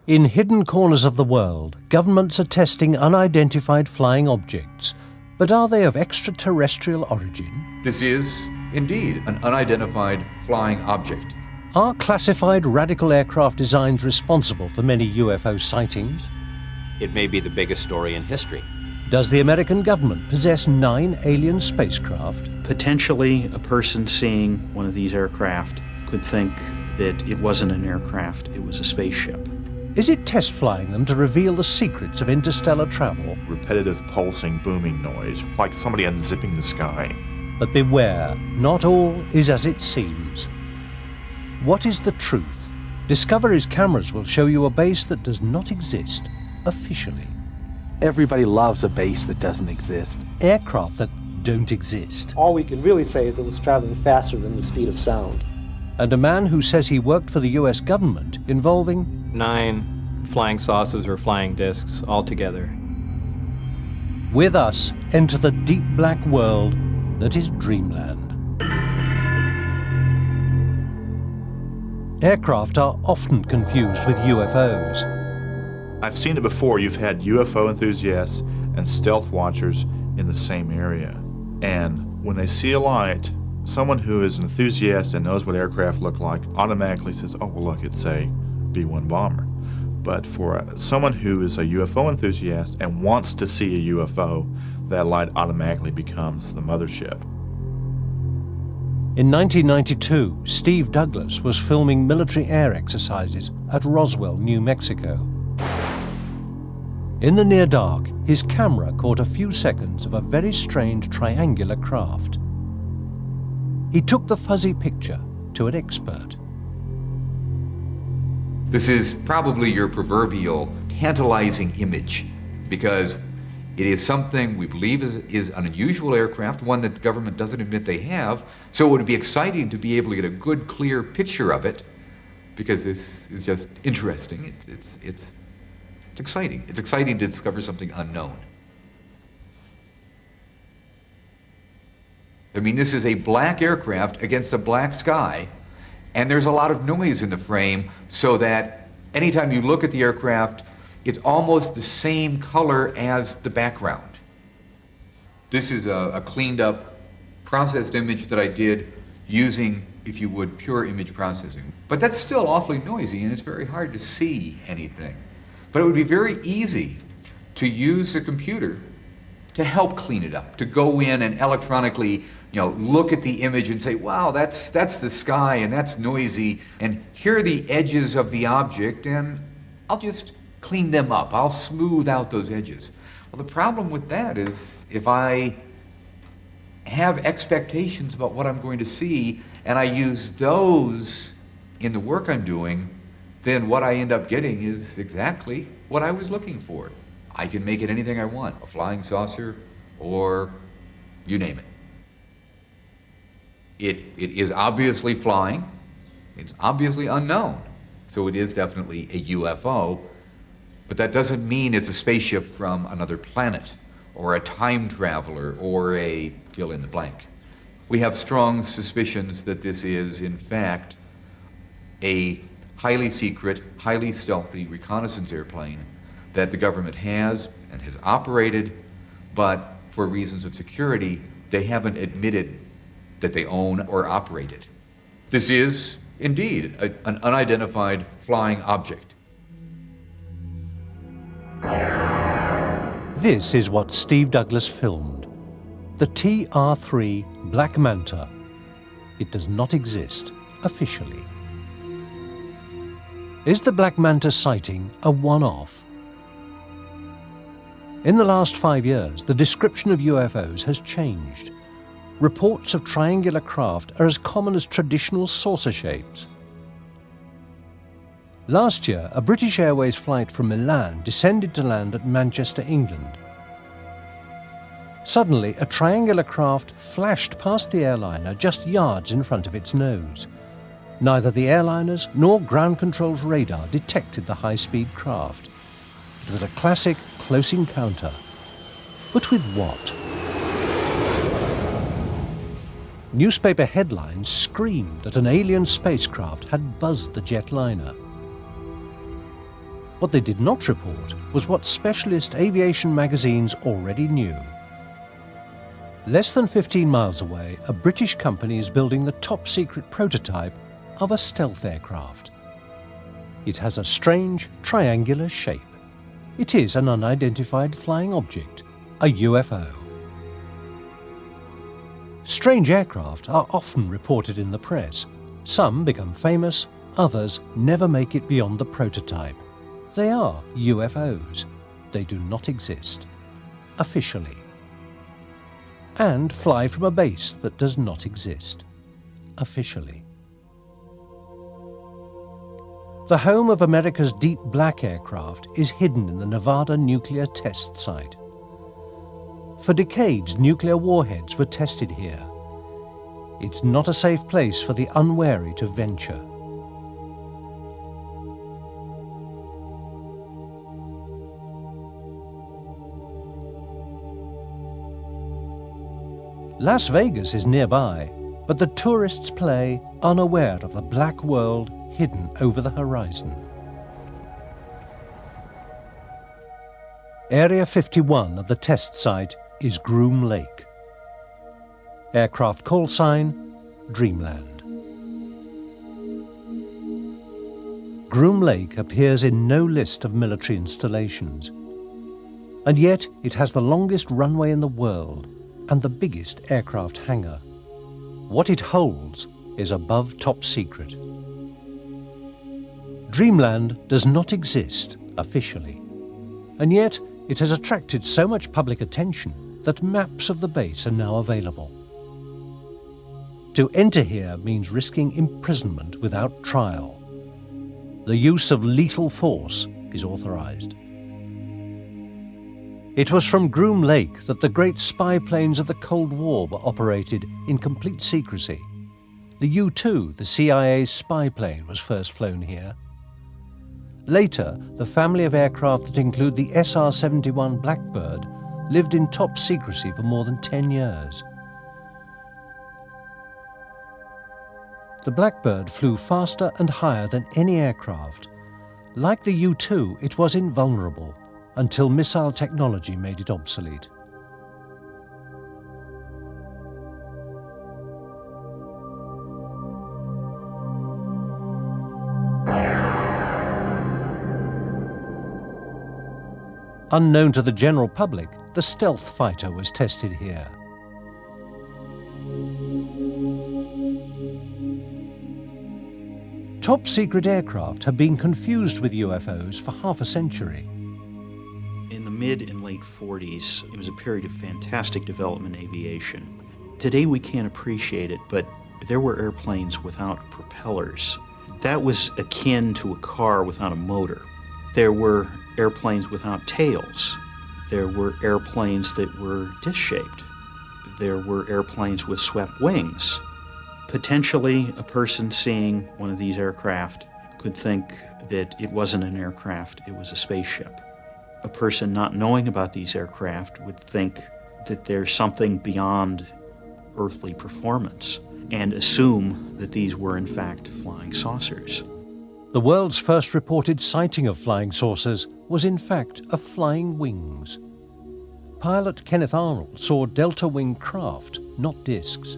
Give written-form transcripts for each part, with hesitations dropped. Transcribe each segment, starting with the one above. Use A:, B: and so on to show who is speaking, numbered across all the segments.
A: In hidden corners of the world, governments are testing unidentified flying objects. But are they of extraterrestrial origin?
B: This is, indeed, an unidentified flying object.
A: Are classified radical aircraft designs responsible for many UFO sightings?
C: It may be the biggest story in history.
A: Does the American government possess 9 alien spacecraft?
D: Potentially, a person seeing one of these aircraft could think that it wasn't an aircraft, it was a spaceship.
A: Is it test flying them to reveal the secrets of interstellar travel?
E: Repetitive pulsing, booming noise, like somebody unzipping the sky.
A: But beware, not all is as it seems. What is the truth? Discovery's cameras will show you a base that does not exist officially.
F: Everybody loves a base that doesn't exist.
A: Aircraft that don't exist.
G: All we can really say is it was traveling faster than the speed of sound.
A: And a man who says he worked for the US government involving
H: 9 flying saucers or flying discs altogether.
A: With us, enter the deep black world that is Dreamland. Aircraft are often confused with UFOs.
E: I've seen it before. You've had UFO enthusiasts and stealth watchers in the same area. And when they see a light, someone who is an enthusiast and knows what aircraft look like automatically says, oh, well, look, it's a B-1 bomber. But for someone who is a UFO enthusiast and wants to see a UFO, that light automatically becomes the mothership.
A: In 1992, Steve Douglas was filming military air exercises at Roswell, New Mexico. In the near dark, his camera caught a few seconds of a very strange triangular craft. He took the fuzzy picture to an expert.
B: This is probably your proverbial tantalizing image, because it is something we believe is an unusual aircraft, one that the government doesn't admit they have, so it would be exciting to be able to get a good, clear picture of it, because this is just interesting. It's exciting. It's exciting to discover something unknown. I mean, this is a black aircraft against a black sky, and there's a lot of noise in the frame, so that anytime you look at the aircraft, it's almost the same color as the background. This is a cleaned up, processed image that I did using, if you would, pure image processing. But that's still awfully noisy, and it's very hard to see anything. But it would be very easy to use the computer to help clean it up, to go in and electronically, look at the image and say, wow, that's the sky, and that's noisy, and here are the edges of the object, and I'll just clean them up. I'll smooth out those edges. Well, the problem with that is if I have expectations about what I'm going to see, and I use those in the work I'm doing, then what I end up getting is exactly what I was looking for. I can make it anything I want, a flying saucer, or you name it. It is obviously flying, it's obviously unknown, so it is definitely a UFO, but that doesn't mean it's a spaceship from another planet, or a time traveler, or a fill in the blank. We have strong suspicions that this is, in fact, a highly secret, highly stealthy reconnaissance airplane that the government has and has operated, but for reasons of security, they haven't admitted that they own or operate it. This is, indeed, an unidentified flying object.
A: This is what Steve Douglas filmed. The TR-3 Black Manta. It does not exist officially. Is the Black Manta sighting a one-off? In the last 5 years, the description of UFOs has changed. Reports of triangular craft are as common as traditional saucer shapes. Last year, a British Airways flight from Milan descended to land at Manchester, England. Suddenly, a triangular craft flashed past the airliner just yards in front of its nose. Neither the airliners nor ground control's radar detected the high-speed craft. It was a classic close encounter. But with what? Newspaper headlines screamed that an alien spacecraft had buzzed the jetliner. What they did not report was what specialist aviation magazines already knew. Less than 15 miles away, a British company is building the top-secret prototype of a stealth aircraft. It has a strange, triangular shape. It is an unidentified flying object, a UFO. Strange aircraft are often reported in the press. Some become famous, others never make it beyond the prototype. They are UFOs. They do not exist, officially, and fly from a base that does not exist, officially. The home of America's deep black aircraft is hidden in the Nevada nuclear test site. For decades, nuclear warheads were tested here. It's not a safe place for the unwary to venture. Las Vegas is nearby, but the tourists play unaware of the black world hidden over the horizon. Area 51 of the test site is Groom Lake. Aircraft call sign, Dreamland. Groom Lake appears in no list of military installations, and yet it has the longest runway in the world and the biggest aircraft hangar. What it holds is above top secret. Dreamland does not exist officially, and yet it has attracted so much public attention that maps of the base are now available. To enter here means risking imprisonment without trial. The use of lethal force is authorized. It was from Groom Lake that the great spy planes of the Cold War were operated in complete secrecy. The U-2, the CIA's spy plane, was first flown here. Later, the family of aircraft that include the SR-71 Blackbird lived in top secrecy for more than 10 years. The Blackbird flew faster and higher than any aircraft. Like the U-2, it was invulnerable until missile technology made it obsolete. Unknown to the general public, the stealth fighter was tested here. Top-secret aircraft have been confused with UFOs for half a century.
D: In the mid and late 40s, it was a period of fantastic development in aviation. Today we can't appreciate it, but there were airplanes without propellers. That was akin to a car without a motor. There were airplanes without tails. There were airplanes that were disc-shaped. There were airplanes with swept wings. Potentially, a person seeing one of these aircraft could think that it wasn't an aircraft, it was a spaceship. A person not knowing about these aircraft would think that there's something beyond earthly performance and assume that these were in fact flying saucers.
A: The world's first reported sighting of flying saucers was in fact of flying wings. Pilot Kenneth Arnold saw delta-wing craft, not discs.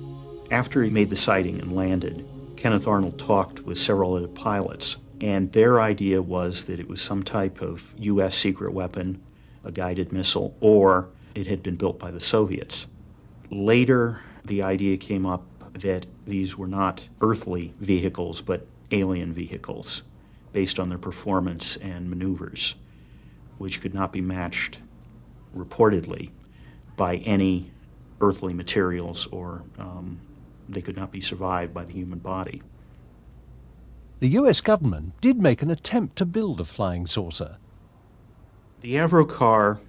D: After he made the sighting and landed, Kenneth Arnold talked with several other pilots, and their idea was that it was some type of U.S. secret weapon, a guided missile, or it had been built by the Soviets. Later, the idea came up that these were not earthly vehicles, but alien vehicles, based on their performance and maneuvers, which could not be matched, reportedly, by any earthly materials, or they could not be survived by the human body.
A: The US government did make an attempt to build a flying saucer.
D: The Avro car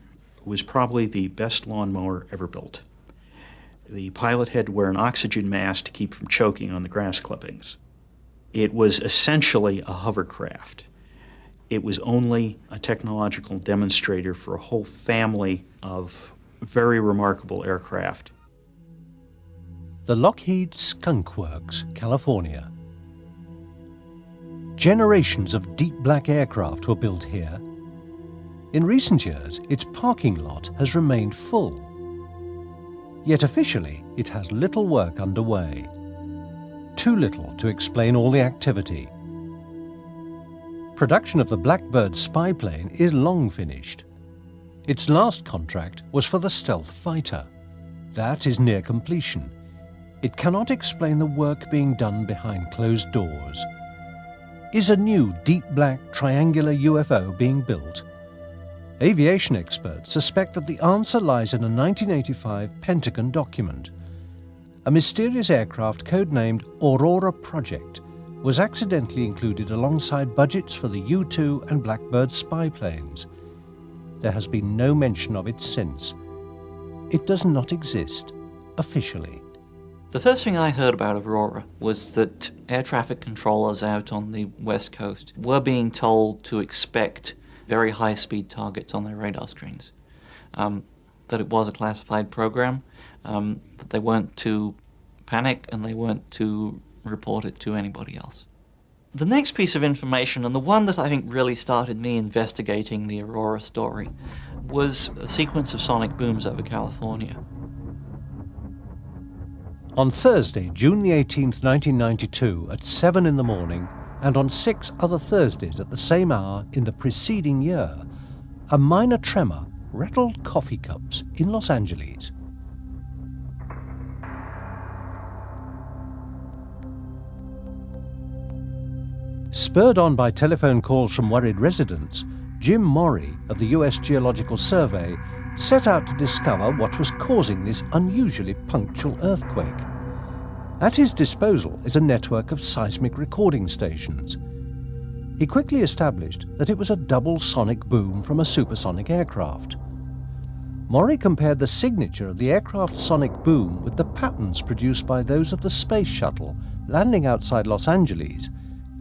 D: was probably the best lawnmower ever built. The pilot had to wear an oxygen mask to keep from choking on the grass clippings. It was essentially a hovercraft. It was only a technological demonstrator for a whole family of very remarkable aircraft.
A: The Lockheed Skunk Works, California. Generations of deep black aircraft were built here In recent years, its parking lot has remained full. Yet officially, it has little work underway. Too little to explain all the activity. Production of the Blackbird spy plane is long finished. Its last contract was for the stealth fighter. That is near completion. It cannot explain the work being done behind closed doors. Is a new deep black triangular UFO being built? Aviation experts suspect that the answer lies in a 1985 Pentagon document. A mysterious aircraft codenamed Aurora Project was accidentally included alongside budgets for the U-2 and Blackbird spy planes. There has been no mention of it since. It does not exist officially.
I: The first thing I heard about Aurora was that air traffic controllers out on the West Coast were being told to expect very high-speed targets on their radar screens. That it was a classified program, that they weren't to panic and they weren't to report it to anybody else. The next piece of information, and the one that I think really started me investigating the Aurora story, was a sequence of sonic booms over California.
A: On Thursday, June the 18th, 1992, at 7 in the morning, and on 6 other Thursdays at the same hour in the preceding year, a minor tremor rattled coffee cups in Los Angeles. Spurred on by telephone calls from worried residents, Jim Morey of the US Geological Survey set out to discover what was causing this unusually punctual earthquake. At his disposal is a network of seismic recording stations. He quickly established that it was a double sonic boom from a supersonic aircraft. Morey compared the signature of the aircraft's sonic boom with the patterns produced by those of the space shuttle landing outside Los Angeles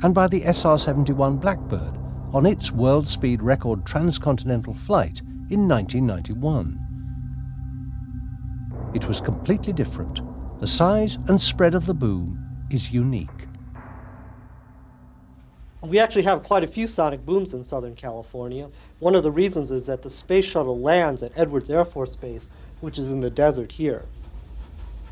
A: and by the SR-71 Blackbird on its world speed record transcontinental flight in 1991. It was completely different. The size and spread of the boom is unique.
G: We actually have quite a few sonic booms in Southern California. One of the reasons is that the space shuttle lands at Edwards Air Force Base, which is in the desert here.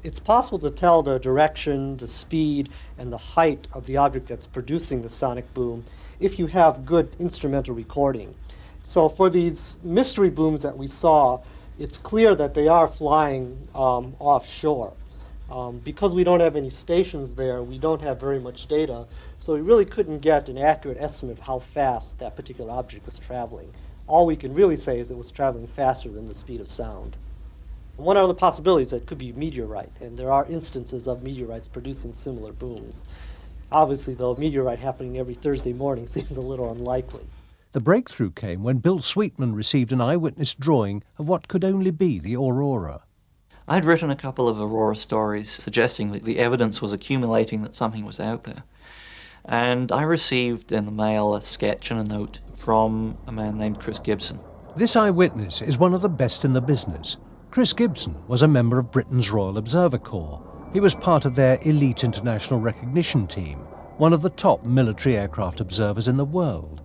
G: It's possible to tell the direction, the speed, and the height of the object that's producing the sonic boom if you have good instrumental recording. So for these mystery booms that we saw, it's clear that they are flying offshore. Because we don't have any stations there, we don't have very much data, so we really couldn't get an accurate estimate of how fast that particular object was traveling. All we can really say is it was traveling faster than the speed of sound. One of the possibilities that it could be meteorite, and there are instances of meteorites producing similar booms. Obviously, though, a meteorite happening every Thursday morning seems a little unlikely.
A: The breakthrough came when Bill Sweetman received an eyewitness drawing of what could only be the Aurora.
I: I'd written a couple of Aurora stories suggesting that the evidence was accumulating that something was out there. And I received in the mail a sketch and a note from a man named Chris Gibson.
A: This eyewitness is one of the best in the business. Chris Gibson was a member of Britain's Royal Observer Corps. He was part of their elite international recognition team, one of the top military aircraft observers in the world.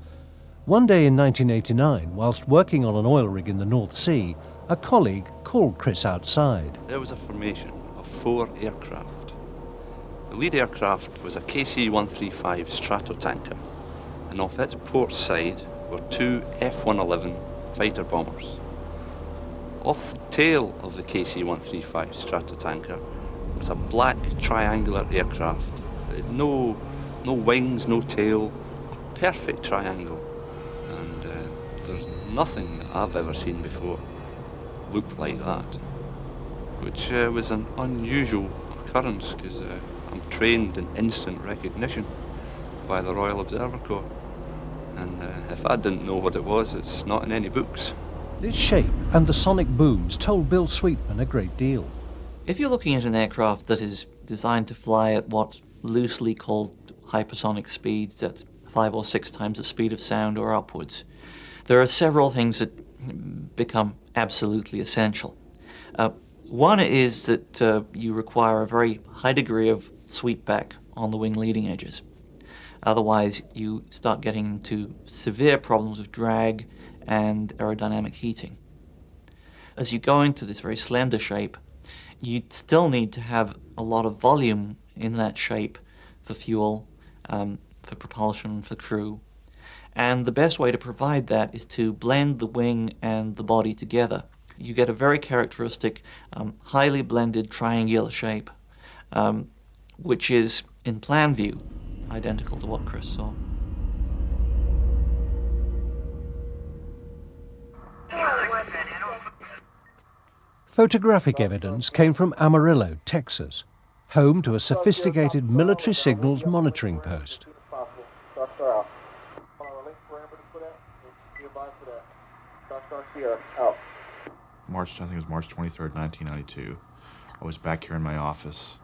A: One day in 1989, whilst working on an oil rig in the North Sea, a colleague called Chris outside.
J: There was a formation of 4 aircraft. The lead aircraft was a KC-135 Stratotanker, and off its port side were 2 F-111 fighter bombers. Off the tail of the KC-135 Stratotanker was a black triangular aircraft. It had no wings, no tail, a perfect triangle. And there's nothing that I've ever seen before looked like that, which was an unusual occurrence because I'm trained in instant recognition by the Royal Observer Corps. And if I didn't know what it was, it's not in any books.
A: This shape and the sonic booms told Bill Sweetman a great deal.
I: If you're looking at an aircraft that is designed to fly at what's loosely called hypersonic speeds, that's 5 or 6 times the speed of sound or upwards, there are several things that become absolutely essential. One is that you require a very high degree of sweepback on the wing leading edges. Otherwise, you start getting into severe problems of drag and aerodynamic heating. As you go into this very slender shape, you still need to have a lot of volume in that shape for fuel, for propulsion, for crew. And the best way to provide that is to blend the wing and the body together. You get a very characteristic, highly blended triangular shape, which is, in plan view, identical to what Chris saw.
A: Photographic evidence came from Amarillo, Texas, home to a sophisticated military signals monitoring post.
E: I think it was March 23rd, 1992. I was back here in my office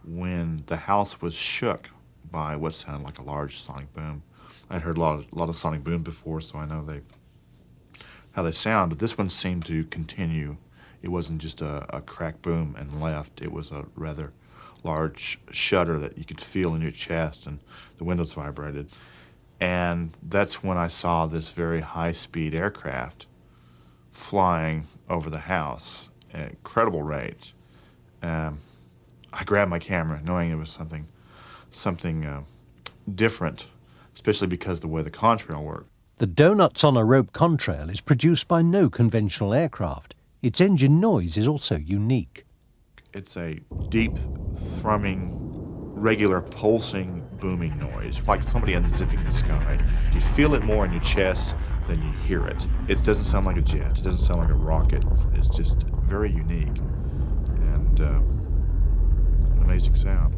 E: when the house was shook by what sounded like a large sonic boom. I'd heard a lot of sonic boom before, so I know how they sound, but this one seemed to continue. It wasn't just a crack boom and left. It was a rather large shudder that you could feel in your chest, and the windows vibrated. And that's when I saw this very high-speed aircraft flying over the house at an incredible rate. I grabbed my camera, knowing it was something different, especially because of the way the contrail worked.
A: The Donuts on a Rope contrail is produced by no conventional aircraft. Its engine noise is also unique.
E: It's a deep, thrumming, regular, pulsing, booming noise, like somebody unzipping the sky. You feel it more in your chest than you hear it. It doesn't sound like a jet. It doesn't sound like a rocket. It's just very unique and an amazing sound.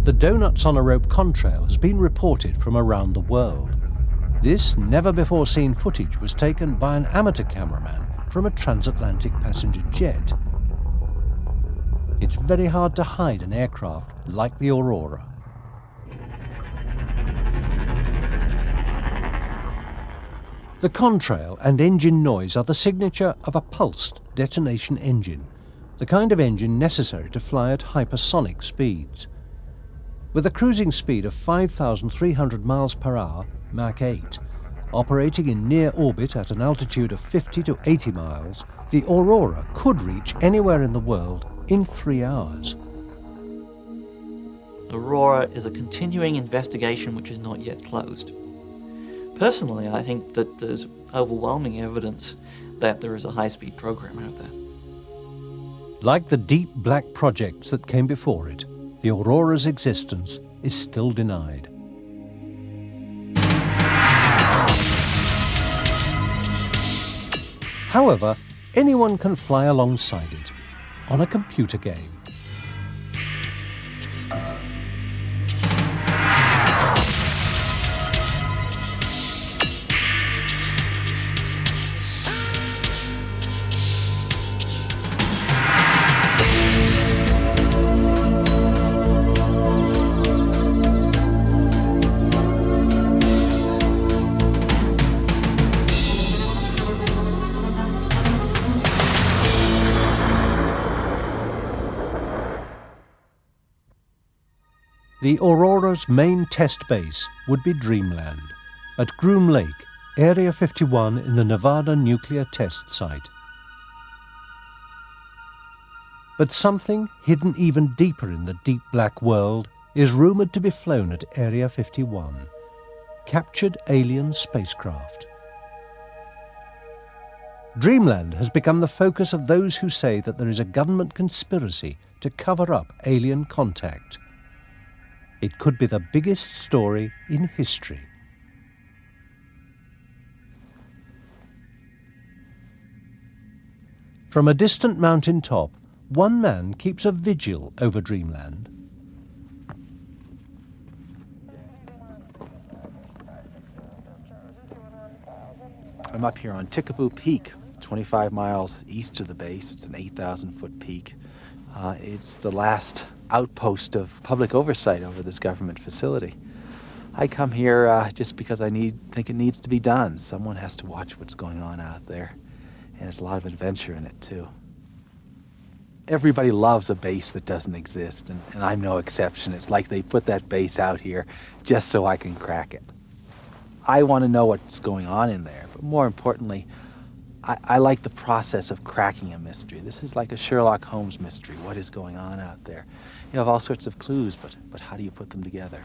A: The Donuts on a Rope contrail has been reported from around the world. This never-before-seen footage was taken by an amateur cameraman from a transatlantic passenger jet. It's very hard to hide an aircraft like the Aurora. The contrail and engine noise are the signature of a pulsed detonation engine, the kind of engine necessary to fly at hypersonic speeds. With a cruising speed of 5,300 miles per hour, Mach 8, operating in near orbit at an altitude of 50 to 80 miles, the Aurora could reach anywhere in the world in 3 hours.
I: Aurora is a continuing investigation which is not yet closed. Personally, I think that there's overwhelming evidence that there is a high-speed program out there.
A: Like the deep black projects that came before it, the Aurora's existence is still denied. However, anyone can fly alongside it on a computer game. The Aurora's main test base would be Dreamland, at Groom Lake, Area 51 in the Nevada Nuclear Test Site. But something hidden even deeper in the deep black world is rumored to be flown at Area 51, captured alien spacecraft. Dreamland has become the focus of those who say that there is a government conspiracy to cover up alien contact. It could be the biggest story in history. From a distant mountain top, one man keeps a vigil over Dreamland.
F: I'm up here on Tickaboo Peak, 25 miles east of the base. It's an 8,000-foot peak. It's the last outpost of public oversight over this government facility. I come here just because I think it needs to be done. Someone has to watch what's going on out there, and there's a lot of adventure in it too. Everybody loves a base that doesn't exist, and I'm no exception. It's like they put that base out here just so I can crack it. I want to know what's going on in there, but more importantly, I like the process of cracking a mystery. This is like a Sherlock Holmes mystery. What is going on out there? You have all sorts of clues, but how do you put them together?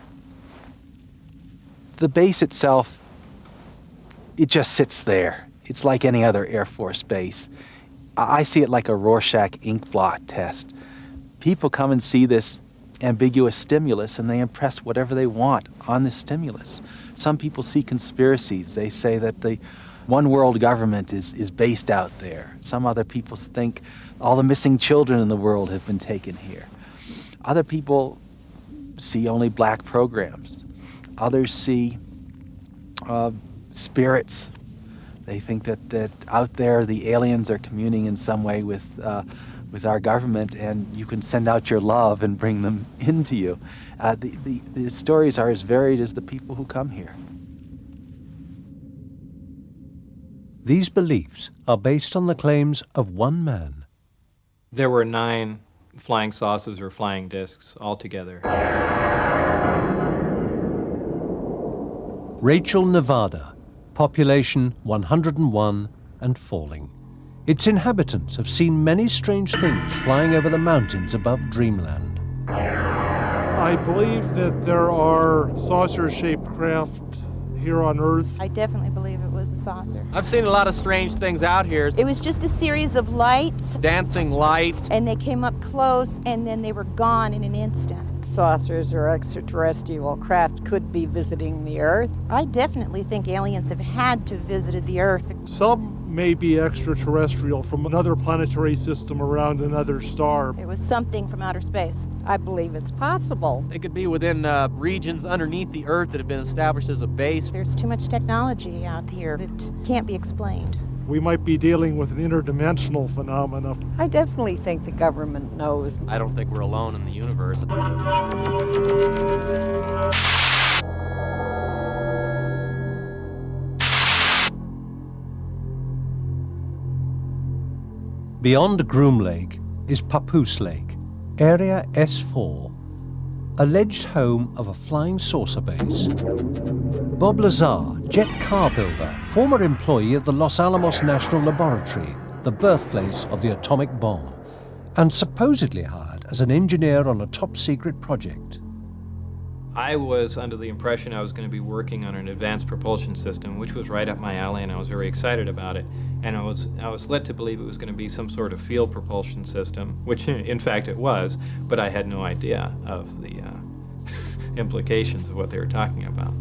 F: The base itself, it just sits there. It's like any other Air Force base. I see it like a Rorschach ink blot test. People come and see this ambiguous stimulus and they impress whatever they want on this stimulus. Some people see conspiracies. They say that the one world government is based out there. Some other people think all the missing children in the world have been taken here. Other people see only black programs. Others see spirits. They think that out there the aliens are communing in some way with our government, and you can send out your love and bring them into you. The stories are as varied as the people who come here.
A: These beliefs are based on the claims of one man.
H: There were 9 flying saucers or flying discs altogether.
A: Rachel, Nevada, population 101 and falling. Its inhabitants have seen many strange things flying over the mountains above Dreamland.
K: I believe that there are saucer-shaped craft here on Earth.
L: I definitely believe it was a saucer.
M: I've seen a lot of strange things out here.
L: It was just a series of lights.
M: Dancing lights.
L: And they came up close and then they were gone in an instant.
N: Saucers or extraterrestrial craft could be visiting the Earth.
L: I definitely think aliens have had to have visited the Earth.
K: Some may be extraterrestrial from another planetary system around another star.
L: It was something from outer space.
N: I believe it's possible.
M: It could be within regions underneath the Earth that have been established as a base.
L: There's too much technology out here that can't be explained.
K: We might be dealing with an interdimensional phenomena.
N: I definitely think the government knows.
M: I don't think we're alone in the universe.
A: Beyond Groom Lake is Papoose Lake, Area S4, alleged home of a flying saucer base. Bob Lazar, jet car builder, former employee of the Los Alamos National Laboratory, the birthplace of the atomic bomb, and supposedly hired as an engineer on a top-secret project.
H: I was under the impression I was going to be working on an advanced propulsion system, which was right up my alley, and I was very excited about it. And I was led to believe it was going to be some sort of field propulsion system, which in fact it was, but I had no idea of the implications of what they were talking about.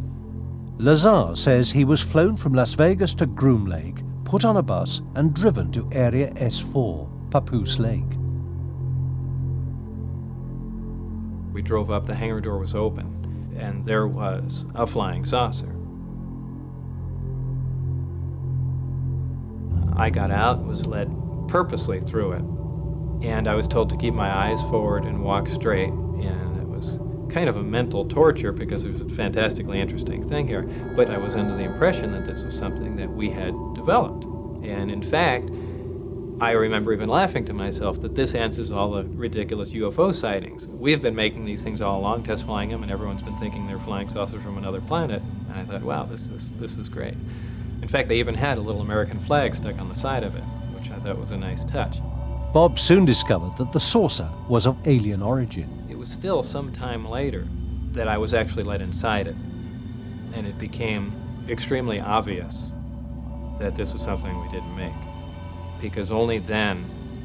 A: Lazar says he was flown from Las Vegas to Groom Lake, put on a bus, and driven to Area S4, Papoose Lake.
H: We drove up, the hangar door was open, and there was a flying saucer. I got out, was led purposely through it, and I was told to keep my eyes forward and walk straight, and it was kind of a mental torture because it was a fantastically interesting thing here, but I was under the impression that this was something that we had developed. And in fact, I remember even laughing to myself that this answers all the ridiculous UFO sightings. We've been making these things all along, test flying them, and everyone's been thinking they're flying saucers from another planet. And I thought, wow, this is great. In fact, they even had a little American flag stuck on the side of it, which I thought was a nice touch.
A: Bob soon discovered that the saucer was of alien origin.
H: It was still some time later that I was actually let inside it, and it became extremely obvious that this was something we didn't make. Because only then,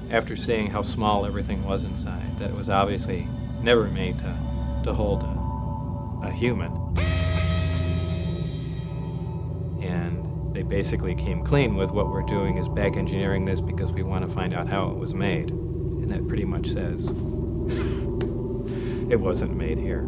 H: after seeing how small everything was inside, that it was obviously never made to hold a human. And they basically came clean with what we're doing is back engineering this because we want to find out how it was made. And that pretty much says it wasn't made here.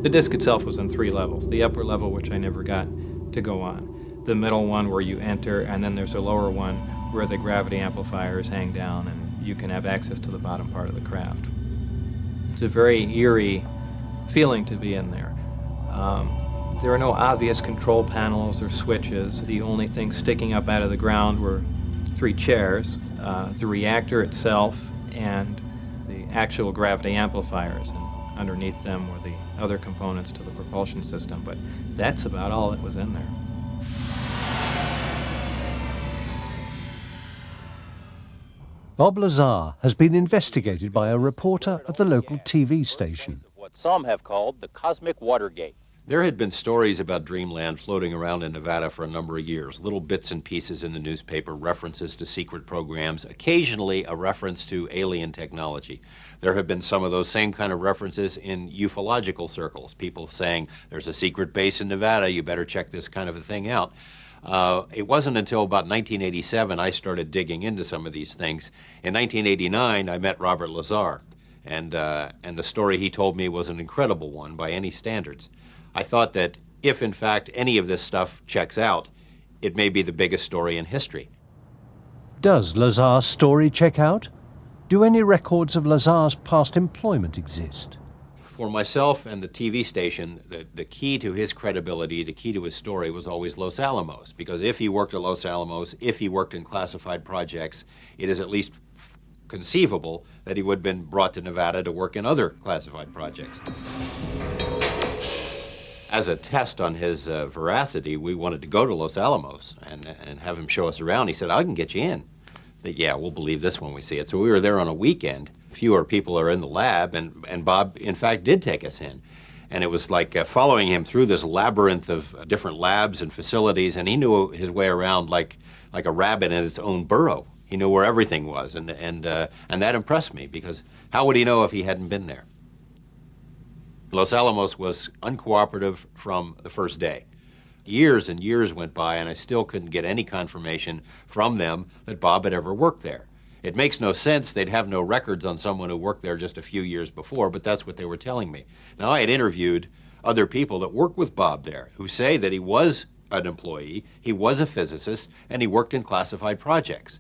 H: The disc itself was in 3 levels. The upper level, which I never got to go on. The middle one where you enter, and then there's a lower one where the gravity amplifiers hang down and you can have access to the bottom part of the craft. It's a very eerie feeling to be in there. There are no obvious control panels or switches. The only things sticking up out of the ground were 3 chairs, the reactor itself, and the actual gravity amplifiers. And underneath them were the other components to the propulsion system, but that's about all that was in there.
A: Bob Lazar has been investigated by a reporter at the local TV station.
C: What some have called the cosmic Watergate.
O: There had been stories about Dreamland floating around in Nevada for a number of years, little bits and pieces in the newspaper, references to secret programs, occasionally a reference to alien technology. There have been some of those same kind of references in ufological circles, people saying, there's a secret base in Nevada, you better check this kind of a thing out. It wasn't until about 1987 I started digging into some of these things. In 1989, I met Robert Lazar, and the story he told me was an incredible one by any standards. I thought that if, in fact, any of this stuff checks out, it may be the biggest story in history.
A: Does Lazar's story check out? Do any records of Lazar's past employment exist?
O: For myself and the TV station, the key to his credibility, the key to his story was always Los Alamos, because if he worked at Los Alamos, if he worked in classified projects, it is at least conceivable that he would have been brought to Nevada to work in other classified projects. As a test on his veracity, we wanted to go to Los Alamos and have him show us around. He said, I can get you in. Yeah, we'll believe this when we see it. So we were there on a weekend. Fewer people are in the lab, and Bob, in fact, did take us in. And it was like following him through this labyrinth of different labs and facilities, and he knew his way around like a rabbit in its own burrow. He knew where everything was, and that impressed me, because how would he know if he hadn't been there? Los Alamos was uncooperative from the first day. Years and years went by, and I still couldn't get any confirmation from them that Bob had ever worked there. It makes no sense. They'd have no records on someone who worked there just a few years before, but that's what they were telling me. Now, I had interviewed other people that worked with Bob there who say that he was an employee, he was a physicist, and he worked in classified projects.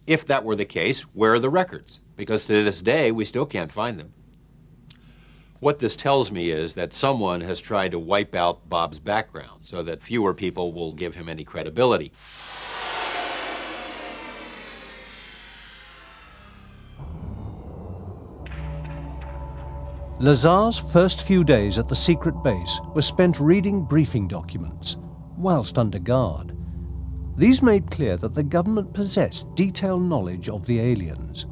O: If that were the case, where are the records? Because to this day, we still can't find them. What this tells me is that someone has tried to wipe out Bob's background so that fewer people will give him any credibility.
A: Lazar's first few days at the secret base were spent reading briefing documents, whilst under guard. These made clear that the government possessed detailed knowledge of the aliens.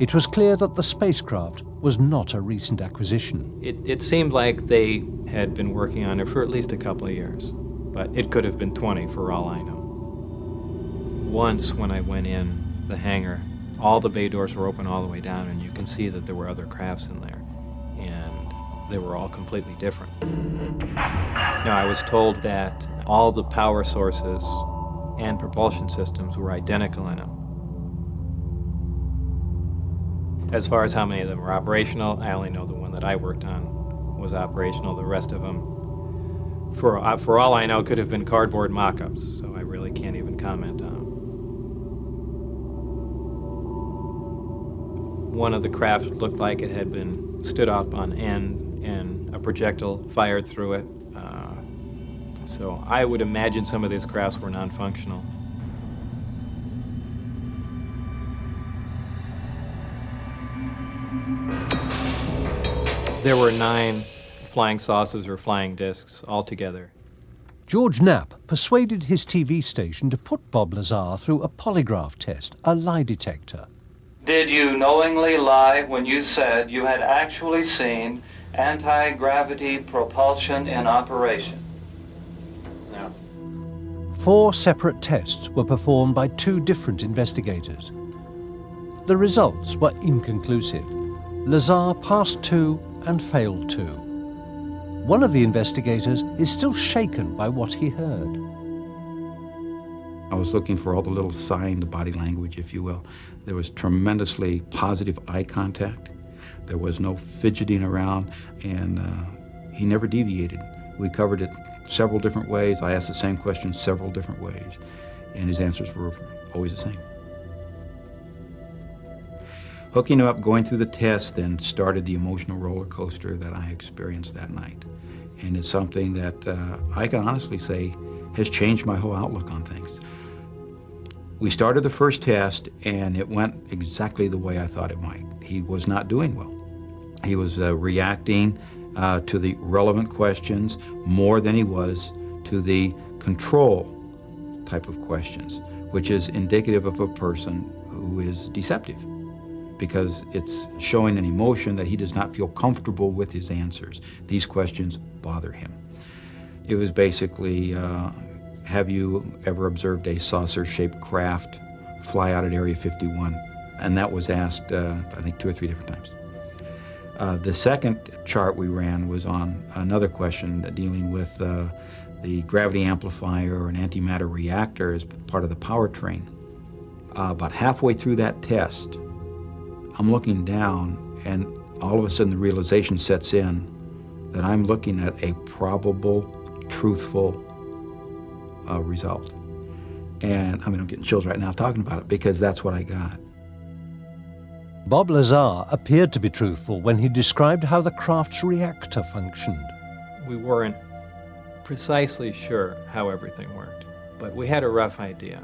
A: It was clear that the spacecraft was not a recent acquisition.
H: It seemed like they had been working on it for at least a couple of years, but it could have been 20 for all I know. Once when I went in the hangar, all the bay doors were open all the way down, and you can see that there were other crafts in there, and they were all completely different. Now, I was told that all the power sources and propulsion systems were identical in them. As far as how many of them were operational, I only know the one that I worked on was operational. The rest of them, for all I know, could have been cardboard mock-ups, so I really can't even comment on them. One of the craft looked like it had been stood up on end and a projectile fired through it. So I would imagine some of these crafts were non-functional. There were 9 flying saucers or flying discs altogether.
A: George Knapp persuaded his TV station to put Bob Lazar through a polygraph test, a lie detector.
P: Did you knowingly lie when you said you had actually seen anti-gravity propulsion in operation?
H: No.
A: 4 separate tests were performed by 2 different investigators. The results were inconclusive. Lazar passed 2 and failed 2. One of the investigators is still shaken by what he heard.
Q: I was looking for all the little sign, the body language, if you will. There was tremendously positive eye contact. There was no fidgeting around, and he never deviated. We covered it several different ways. I asked the same question several different ways, and his answers were always the same. Hooking him up, going through the test, then started the emotional roller coaster that I experienced that night. And it's something that I can honestly say has changed my whole outlook on things. We started the first test, and it went exactly the way I thought it might. He was not doing well. He was reacting to the relevant questions more than he was to the control type of questions, which is indicative of a person who is deceptive, because it's showing an emotion that he does not feel comfortable with his answers. These questions bother him. It was basically, have you ever observed a saucer-shaped craft fly out at Area 51? And that was asked, I think, 2 or 3 different times. The second chart we ran was on another question dealing with the gravity amplifier or an antimatter reactor as part of the powertrain. About halfway through that test, I'm looking down, and all of a sudden the realization sets in that I'm looking at a probable, truthful result. And I mean, I'm getting chills right now talking about it, because that's what I got.
A: Bob Lazar appeared to be truthful when he described how the craft's reactor functioned.
H: We weren't precisely sure how everything worked, but we had a rough idea.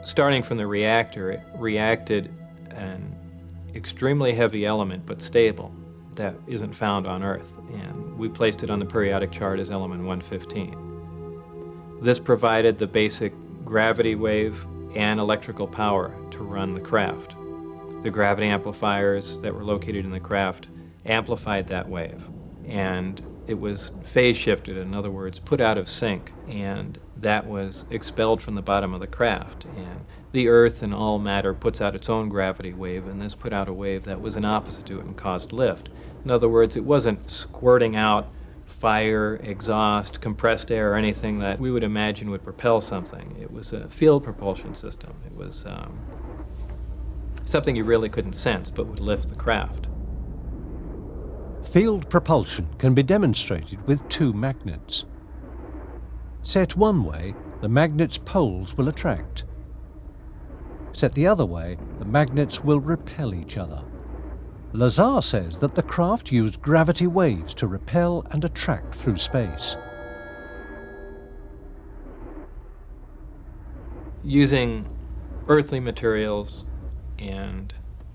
H: Starting from the reactor, it reacted an extremely heavy element, but stable, that isn't found on Earth, and we placed it on the periodic chart as element 115. This provided the basic gravity wave and electrical power to run the craft. The gravity amplifiers that were located in the craft amplified that wave, and it was phase shifted, in other words, put out of sync, and that was expelled from the bottom of the craft. And the Earth and all matter puts out its own gravity wave, and this put out a wave that was an opposite to it and caused lift. In other words, it wasn't squirting out fire, exhaust, compressed air, or anything that we would imagine would propel something. It was a field propulsion system. It was something you really couldn't sense, but would lift the craft.
A: Field propulsion can be demonstrated with 2 magnets. Set one way, the magnet's poles will attract. Set the other way, the magnets will repel each other. Lazar says that the craft used gravity waves to repel and attract through space.
H: Using earthly materials and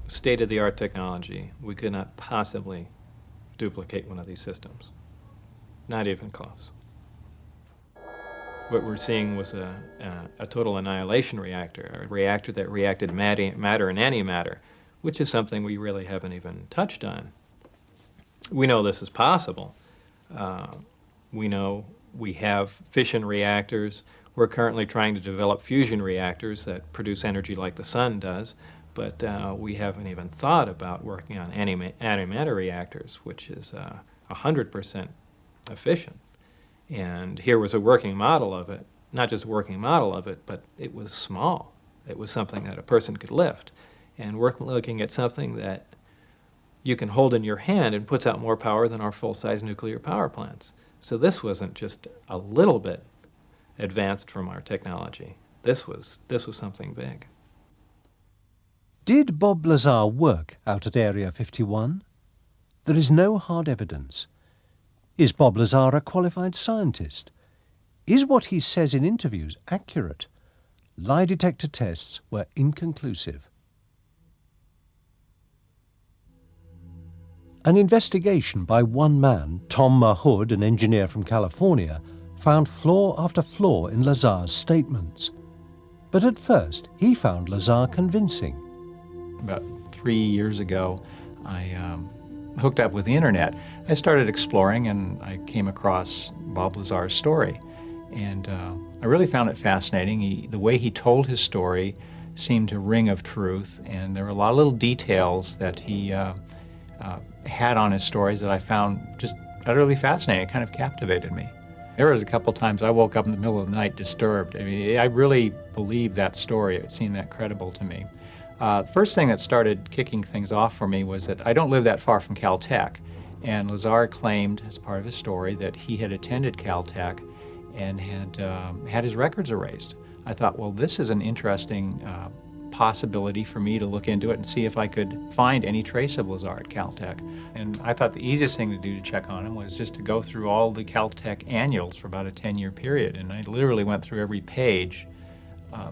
H: state-of-the-art technology, we could not possibly duplicate one of these systems. Not even close. What we're seeing was a total annihilation reactor, a reactor that reacted matter and antimatter, which is something we really haven't even touched on. We know this is possible. We know we have fission reactors. We're currently trying to develop fusion reactors that produce energy like the sun does, but we haven't even thought about working on antimatter reactors, which is 100% efficient. And here was a working model of it, not just a working model of it, but it was small. It was something that a person could lift. And we're looking at something that you can hold in your hand and puts out more power than our full-size nuclear power plants. So this wasn't just a little bit advanced from our technology. This was something big.
A: Did Bob Lazar work out at Area 51? There is no hard evidence. Is Bob Lazar a qualified scientist? Is what he says in interviews accurate? Lie detector tests were inconclusive. An investigation by one man, Tom Mahood, an engineer from California, found flaw after flaw in Lazar's statements. But at first, he found Lazar convincing.
R: About 3 years ago, I hooked up with the internet. I started exploring, and I came across Bob Lazar's story. And I really found it fascinating. The way he told his story seemed to ring of truth, and there were a lot of little details that he had on his stories that I found just utterly fascinating. It kind of captivated me. There was a couple times I woke up in the middle of the night disturbed. I mean, I really believed that story. It seemed that credible to me. First thing that started kicking things off for me was that I don't live that far from Caltech, and Lazar claimed as part of his story that he had attended Caltech and had his records erased. I thought, well, this is an interesting possibility for me to look into it and see if I could find any trace of Lazar at Caltech. And I thought the easiest thing to do to check on him was just to go through all the Caltech annuals for about a 10-year period. And I literally went through every page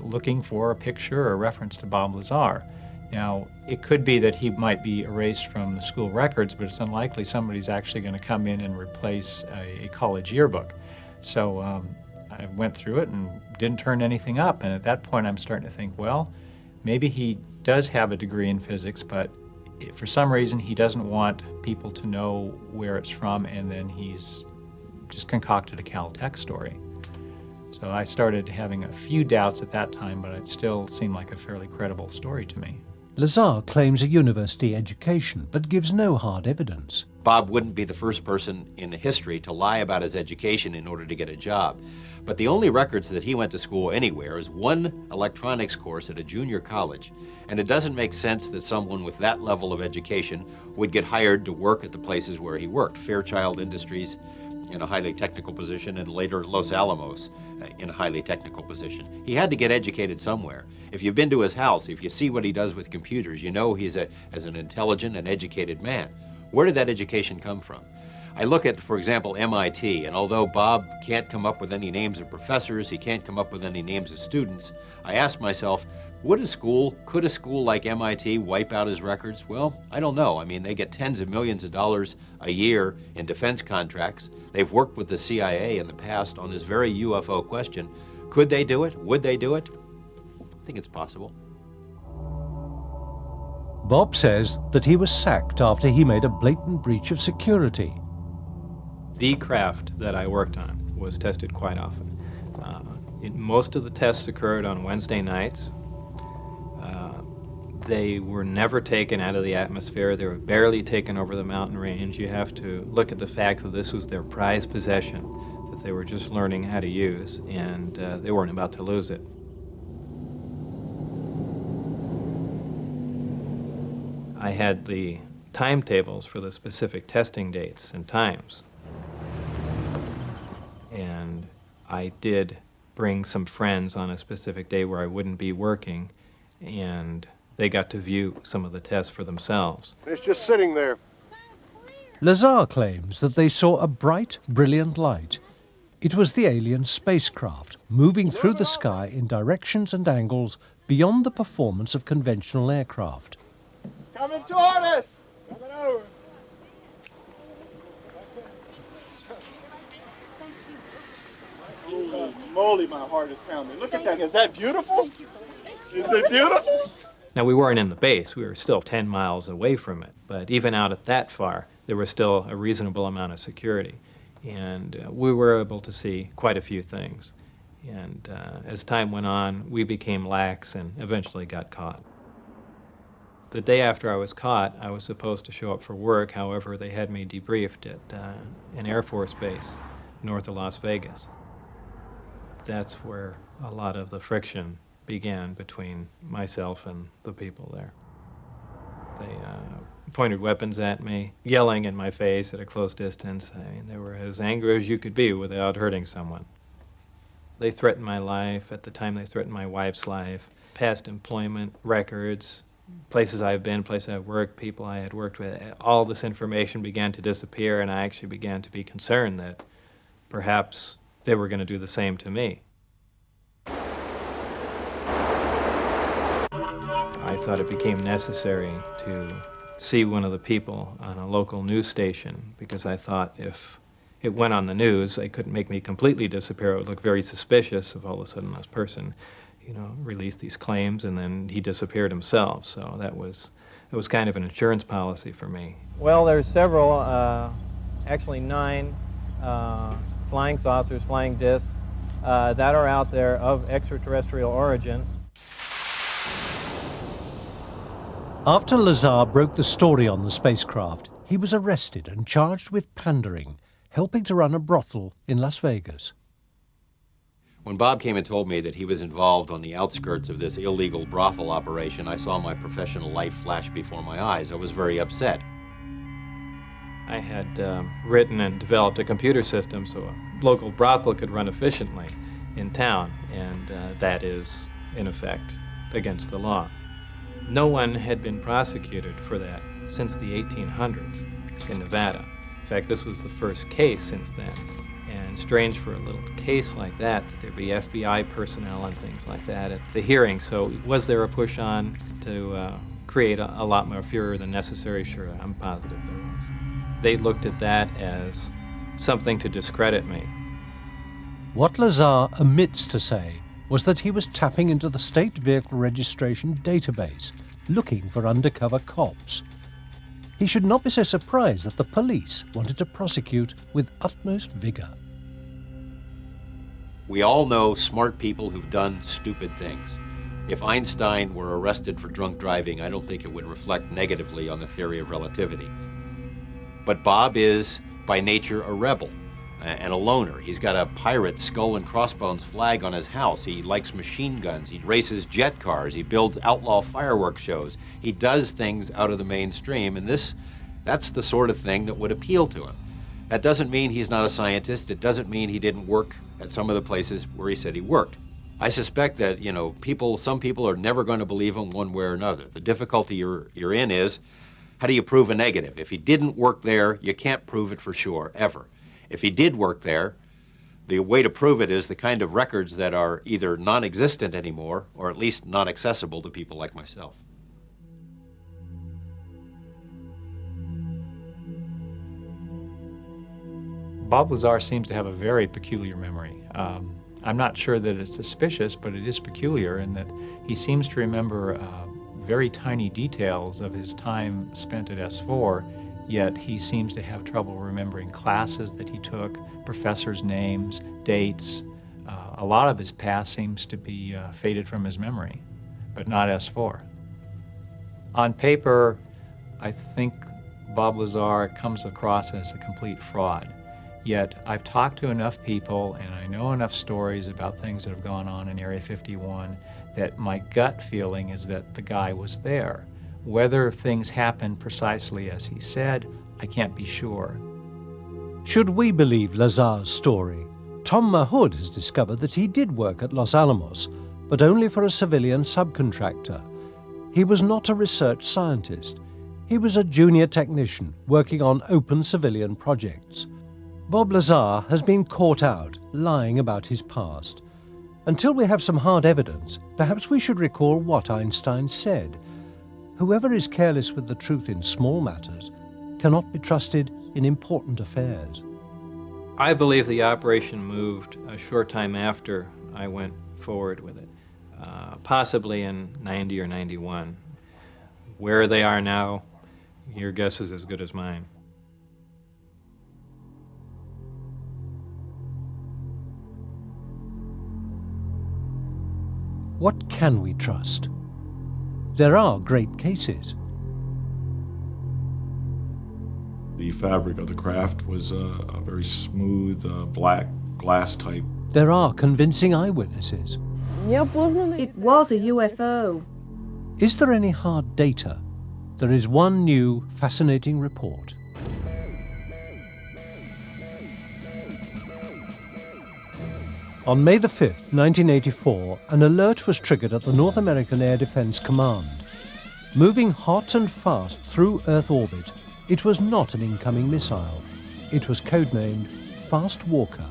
R: looking for a picture or a reference to Bob Lazar. Now, it could be that he might be erased from the school records, but it's unlikely somebody's actually going to come in and replace a college yearbook. So I went through it and didn't turn anything up, and at that point I'm starting to think, well, maybe he does have a degree in physics, but for some reason he doesn't want people to know where it's from, and then he's just concocted a Caltech story. So I started having a few doubts at that time, but it still seemed like a fairly credible story to me.
A: Lazar claims a university education, but gives no hard evidence.
O: Bob wouldn't be the first person in history to lie about his education in order to get a job. But the only records that he went to school anywhere is one electronics course at a junior college. And it doesn't make sense that someone with that level of education would get hired to work at the places where he worked. Fairchild Industries in a highly technical position, and later Los Alamos in a highly technical position. He had to get educated somewhere. If you've been to his house, if you see what he does with computers, you know he's as an intelligent and educated man. Where did that education come from? I look at, for example, MIT, and although Bob can't come up with any names of professors, he can't come up with any names of students, I ask myself, could a school like MIT wipe out his records? Well, I don't know. I mean, they get tens of millions of dollars a year in defense contracts. They've worked with the CIA in the past on this very UFO question. Could they do it? Would they do it? I think it's possible.
A: Bob says that he was sacked after he made a blatant breach of security.
H: The craft that I worked on was tested quite often. Most of the tests occurred on Wednesday nights. They were never taken out of the atmosphere. They were barely taken over the mountain range. You have to look at the fact that this was their prized possession, that they were just learning how to use, and they weren't about to lose it. I had the timetables for the specific testing dates and times. And I did bring some friends on a specific day where I wouldn't be working, and they got to view some of the tests for themselves.
S: It's just sitting there.
A: Lazar claims that they saw a bright, brilliant light. It was the alien spacecraft moving through the sky in directions and angles beyond the performance of conventional aircraft.
S: Coming toward us! Coming over. Holy moly, my heart is pounding. Look at that. Is that beautiful? Is it beautiful?
H: Now, we weren't in the base. We were still 10 miles away from it. But even out at that far, there was still a reasonable amount of security. And we were able to see quite a few things. And as time went on, we became lax and eventually got caught. The day after I was caught, I was supposed to show up for work. However, they had me debriefed at an Air Force base north of Las Vegas. That's where a lot of the friction began between myself and the people there. They pointed weapons at me, yelling in my face at a close distance. I mean, they were as angry as you could be without hurting someone. They threatened my life. At the time, they threatened my wife's life, past employment records, places I've been, places I've worked, people I had worked with. All this information began to disappear, and I actually began to be concerned that perhaps they were going to do the same to me. I thought it became necessary to see one of the people on a local news station, because I thought if it went on the news, they couldn't make me completely disappear. It would look very suspicious if all of a sudden this person, you know, released these claims and then he disappeared himself. So it was kind of an insurance policy for me.
M: Well, there's several, actually 9 flying saucers, flying discs that are out there of extraterrestrial origin.
A: After Lazar broke the story on the spacecraft, he was arrested and charged with pandering, helping to run a brothel in Las Vegas.
O: When Bob came and told me that he was involved on the outskirts of this illegal brothel operation, I saw my professional life flash before my eyes. I was very upset.
H: I had written and developed a computer system so a local brothel could run efficiently in town, and that is, in effect, against the law. No one had been prosecuted for that since the 1800s in Nevada. In fact, this was the first case since then. And strange for a little case like that there'd be FBI personnel and things like that at the hearing. So was there a push on to create a lot more furor than necessary. Sure, I'm positive there was. They looked at that as something to discredit me.
A: What Lazar omits to say was that he was tapping into the state vehicle registration database, looking for undercover cops. He should not be so surprised that the police wanted to prosecute with utmost vigor.
O: We all know smart people who've done stupid things. If Einstein were arrested for drunk driving, I don't think it would reflect negatively on the theory of relativity. But Bob is, by nature, a rebel and a loner. He's got a pirate skull and crossbones flag on his house. He likes machine guns. He races jet cars. He builds outlaw fireworks shows. He does things out of the mainstream, and that's the sort of thing that would appeal to him. That doesn't mean he's not a scientist. It doesn't mean he didn't work at some of the places where he said he worked. I suspect that, some people are never going to believe him one way or another. The difficulty you're in is, how do you prove a negative? If he didn't work there, you can't prove it for sure, ever. If he did work there, the way to prove it is the kind of records that are either non-existent anymore, or at least not accessible to people like myself.
R: Bob Lazar seems to have a very peculiar memory. I'm not sure that it's suspicious, but it is peculiar in that he seems to remember very tiny details of his time spent at S4, yet he seems to have trouble remembering classes that he took, professors' names, dates. A lot of his past seems to be faded from his memory, but not S4. On paper, I think Bob Lazar comes across as a complete fraud. Yet I've talked to enough people and I know enough stories about things that have gone on in Area 51 that my gut feeling is that the guy was there. Whether things happened precisely as he said, I can't be sure.
A: Should we believe Lazar's story, Tom Mahood has discovered that he did work at Los Alamos, but only for a civilian subcontractor. He was not a research scientist. He was a junior technician working on open civilian projects. Bob Lazar has been caught out lying about his past. Until we have some hard evidence, perhaps we should recall what Einstein said. Whoever is careless with the truth in small matters cannot be trusted in important affairs.
H: I believe the operation moved a short time after I went forward with it, possibly in 90 or 91. Where they are now, your guess is as good as mine.
A: What can we trust? There are great cases.
T: The fabric of the craft was a very smooth, black glass type.
A: There are convincing eyewitnesses.
U: It was a UFO.
A: Is there any hard data? There is one new, fascinating report. On May the 5th, 1984, an alert was triggered at the North American Air Defense Command. Moving hot and fast through Earth orbit, it was not an incoming missile. It was codenamed Fast Walker.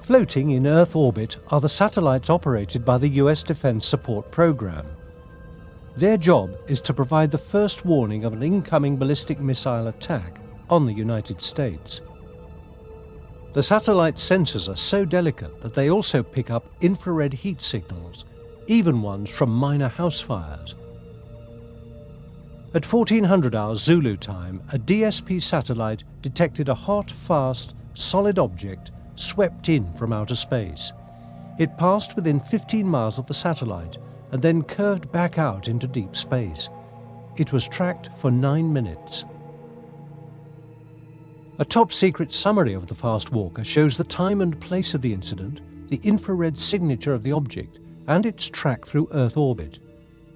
A: Floating in Earth orbit are the satellites operated by the US Defense Support Program. Their job is to provide the first warning of an incoming ballistic missile attack on the United States. The satellite sensors are so delicate that they also pick up infrared heat signals, even ones from minor house fires. At 1400 hours Zulu time, a DSP satellite detected a hot, fast, solid object swept in from outer space. It passed within 15 miles of the satellite and then curved back out into deep space. It was tracked for 9 minutes. A top-secret summary of the Fast Walker shows the time and place of the incident, the infrared signature of the object, and its track through Earth orbit.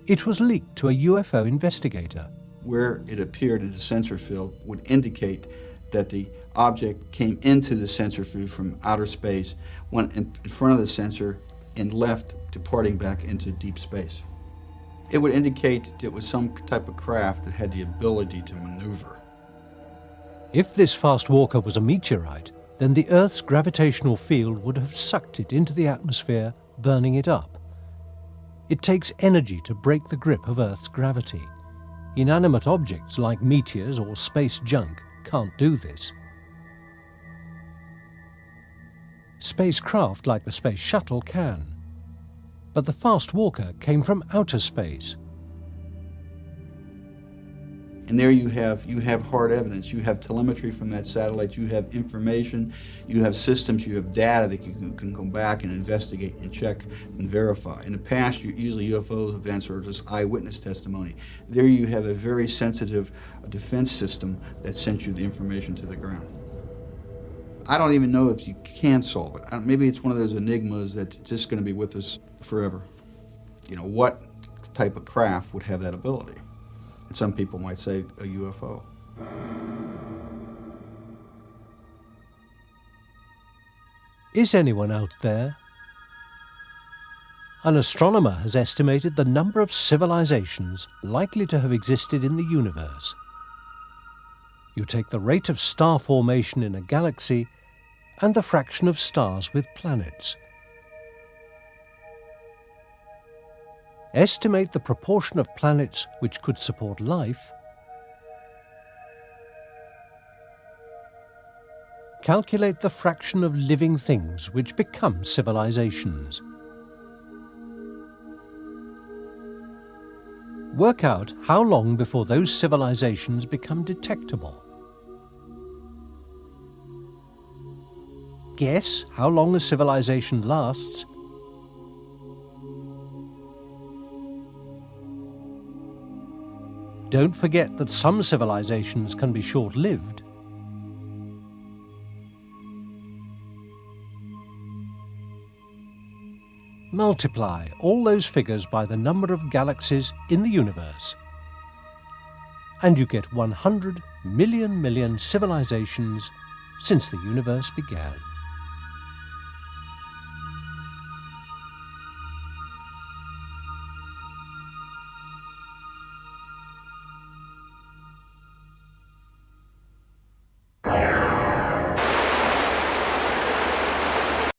A: It was leaked to a UFO investigator.
V: Where it appeared in the sensor field would indicate that the object came into the sensor field from outer space, went in front of the sensor, and left, departing back into deep space. It would indicate it was some type of craft that had the ability to maneuver.
A: If this Fast Walker was a meteorite, then the Earth's gravitational field would have sucked it into the atmosphere, burning it up. It takes energy to break the grip of Earth's gravity. Inanimate objects like meteors or space junk can't do this. Spacecraft like the Space Shuttle can. But the fast walker came from outer space.
V: And there you have hard evidence. You have telemetry from that satellite, you have information, you have systems, you have data that you can go back and investigate and check and verify. In the past, usually UFO events are just eyewitness testimony. There you have a very sensitive defense system that sent you the information to the ground. I don't even know if you can solve it. Maybe it's one of those enigmas that's just going to be with us forever. You know, what type of craft would have that ability? And some people might say a UFO.
A: Is anyone out there? An astronomer has estimated the number of civilizations likely to have existed in the universe. You take the rate of star formation in a galaxy and the fraction of stars with planets. Estimate the proportion of planets which could support life. Calculate the fraction of living things which become civilizations. Work out how long before those civilizations become detectable. Guess how long a civilization lasts. Don't forget that some civilizations can be short-lived. Multiply all those figures by the number of galaxies in the universe, and you get 100 million civilizations since the universe began.